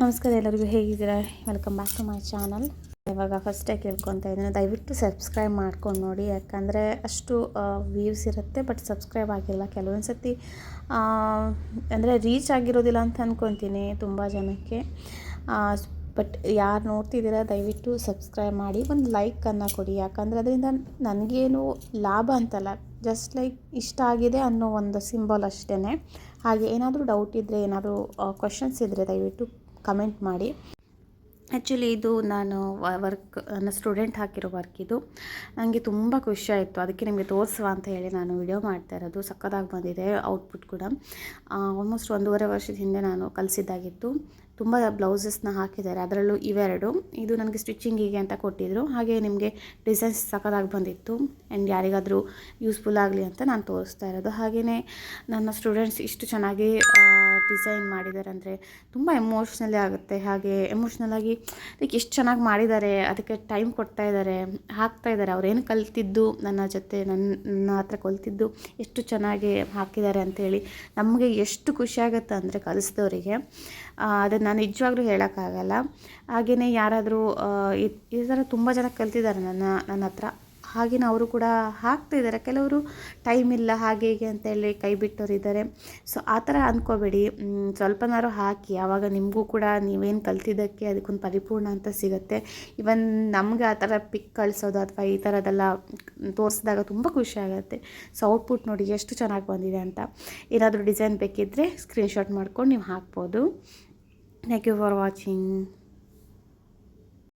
ನಮಸ್ಕಾರ ಎಲ್ಲರಿಗೂ, ಹೇಗಿದ್ದೀರಾ? Welcome back to my channel. ಇವಾಗ ಫಸ್ಟಾಗಿ ಕೇಳ್ಕೊತಾ ಇದ್ದೀನಿ, ದಯವಿಟ್ಟು ಸಬ್ಸ್ಕ್ರೈಬ್ ಮಾಡ್ಕೊಂಡು ನೋಡಿ. ಯಾಕಂದರೆ ಅಷ್ಟು ವ್ಯೂಸ್ ಇರುತ್ತೆ, ಬಟ್ ಸಬ್ಸ್ಕ್ರೈಬ್ ಆಗಿಲ್ಲ. ಕೆಲವೊಂದು ಸತಿ ಅಂದರೆ ರೀಚ್ ಆಗಿರೋದಿಲ್ಲ ಅಂತ ಅಂದ್ಕೊತೀನಿ ತುಂಬ ಜನಕ್ಕೆ. ಬಟ್ ಯಾರು ನೋಡ್ತಿದ್ದೀರಾ ದಯವಿಟ್ಟು ಸಬ್ಸ್ಕ್ರೈಬ್ ಮಾಡಿ, ಒಂದು ಲೈಕನ್ನು ಕೊಡಿ. ಯಾಕಂದರೆ ಅದರಿಂದ ನನಗೇನು ಲಾಭ ಅಂತಲ್ಲ, ಜಸ್ಟ್ ಲೈಕ್ ಇಷ್ಟ ಆಗಿದೆ ಅನ್ನೋ ಒಂದು ಸಿಂಬಲ್ ಅಷ್ಟೇ. ಹಾಗೆ ಏನಾದರೂ ಡೌಟ್ ಇದ್ದರೆ, ಏನಾದರೂ ಕ್ವಶನ್ಸ್ ಇದ್ದರೆ ದಯವಿಟ್ಟು ಕಮೆಂಟ್ ಮಾಡಿ. ಆ್ಯಕ್ಚುಲಿ ಇದು ನಾನು ನನ್ನ ಸ್ಟೂಡೆಂಟ್ ಹಾಕಿರೋ ವರ್ಕ್ ಇದು. ನನಗೆ ತುಂಬ ಖುಷಿ ಆಯಿತು, ಅದಕ್ಕೆ ನಿಮಗೆ ತೋರಿಸುವ ಅಂತ ಹೇಳಿ ನಾನು ವಿಡಿಯೋ ಮಾಡ್ತಾ ಇರೋದು. ಸಕ್ಕತ್ತಾಗಿ ಬಂದಿದೆ ಔಟ್ಪುಟ್ ಕೂಡ. ಆಲ್ಮೋಸ್ಟ್ 1.5 ವರ್ಷದ ಹಿಂದೆ ನಾನು ಕಲಿಸಿದ್ದಾಗಿತ್ತು. ತುಂಬ ಬ್ಲೌಸಸ್ನ ಹಾಕಿದ್ದಾರೆ, ಅದರಲ್ಲೂ ಇವೆರಡು. ಇದು ನನಗೆ ಸ್ಟಿಚಿಂಗಿಗೆ ಅಂತ ಕೊಟ್ಟಿದ್ದರು. ಹಾಗೆ ನಿಮಗೆ ಡಿಸೈನ್ಸ್ ಸಕ್ಕತ್ತಾಗಿ ಬಂದಿತ್ತು. ಆ್ಯಂಡ್ ಯಾರಿಗಾದರೂ ಯೂಸ್ಫುಲ್ ಆಗಲಿ ಅಂತ ನಾನು ತೋರಿಸ್ತಾ ಇರೋದು. ಹಾಗೆಯೇ ನನ್ನ ಸ್ಟೂಡೆಂಟ್ಸ್ ಇಷ್ಟು ಚೆನ್ನಾಗಿ ಡಿಸೈನ್ ಮಾಡಿದ್ದಾರೆ ಅಂದರೆ ತುಂಬ ಎಮೋಷ್ನಲಿ ಆಗುತ್ತೆ. ಹಾಗೆ ಎಮೋಷ್ನಲಾಗಿ ಅದಕ್ಕೆ ಎಷ್ಟು ಚೆನ್ನಾಗಿ ಮಾಡಿದ್ದಾರೆ, ಅದಕ್ಕೆ ಟೈಮ್ ಕೊಡ್ತಾ ಇದ್ದಾರೆ, ಹಾಕ್ತಾ ಇದ್ದಾರೆ. ಅವ್ರೇನು ಕಲ್ತಿದ್ದು ನನ್ನ ಜೊತೆ ನನ್ನ ಹತ್ರ ಕಲ್ತಿದ್ದು ಎಷ್ಟು ಚೆನ್ನಾಗಿ ಹಾಕಿದ್ದಾರೆ ಅಂಥೇಳಿ ನಮಗೆ ಎಷ್ಟು ಖುಷಿಯಾಗುತ್ತೆ ಅಂದರೆ ಕಲಿಸಿದವರಿಗೆ. ಅದನ್ನು ನಾನು ನಿಜವಾಗ್ಲೂ ಹೇಳೋಕ್ಕಾಗಲ್ಲ. ಹಾಗೆಯೇ ಯಾರಾದರೂ ಈ ಥರ ತುಂಬ ಜನ ಕಲ್ತಿದ್ದಾರೆ ನನ್ನ ಹತ್ರ. ಹಾಗೆಯೇ ಅವರು ಕೂಡ ಹಾಕ್ತಿದ್ದಾರೆ. ಕೆಲವರು ಟೈಮ್ ಇಲ್ಲ ಹಾಗೆ ಹೀಗೆ ಅಂತೇಳಿ ಕೈ ಬಿಟ್ಟವ್ರು ಇದ್ದಾರೆ. ಸೊ ಆ ಥರ ಅಂದ್ಕೋಬೇಡಿ, ಸ್ವಲ್ಪನಾದ್ರು ಹಾಕಿ. ಆವಾಗ ನಿಮಗೂ ಕೂಡ ನೀವೇನು ಕಲ್ತಿದ್ದಕ್ಕೆ ಅದಕ್ಕೊಂದು ಪರಿಪೂರ್ಣ ಅಂತ ಸಿಗುತ್ತೆ. ಇವನ್ ನಮ್ಗೆ ಆ ಥರ ಪಿಕ್ ಕಳಿಸೋದು ಅಥವಾ ಈ ಥರದ್ದೆಲ್ಲ ತೋರಿಸಿದಾಗ ತುಂಬ ಖುಷಿ ಆಗುತ್ತೆ. ಸೊ ಔಟ್ಪುಟ್ ನೋಡಿ ಎಷ್ಟು ಚೆನ್ನಾಗಿ ಬಂದಿದೆ ಅಂತ. ಏನಾದರೂ ಡಿಸೈನ್ ಬೇಕಿದ್ದರೆ ಸ್ಕ್ರೀನ್ಶಾಟ್ ಮಾಡ್ಕೊಂಡು ನೀವು ಹಾಕ್ಬೋದು. Thank you for watching.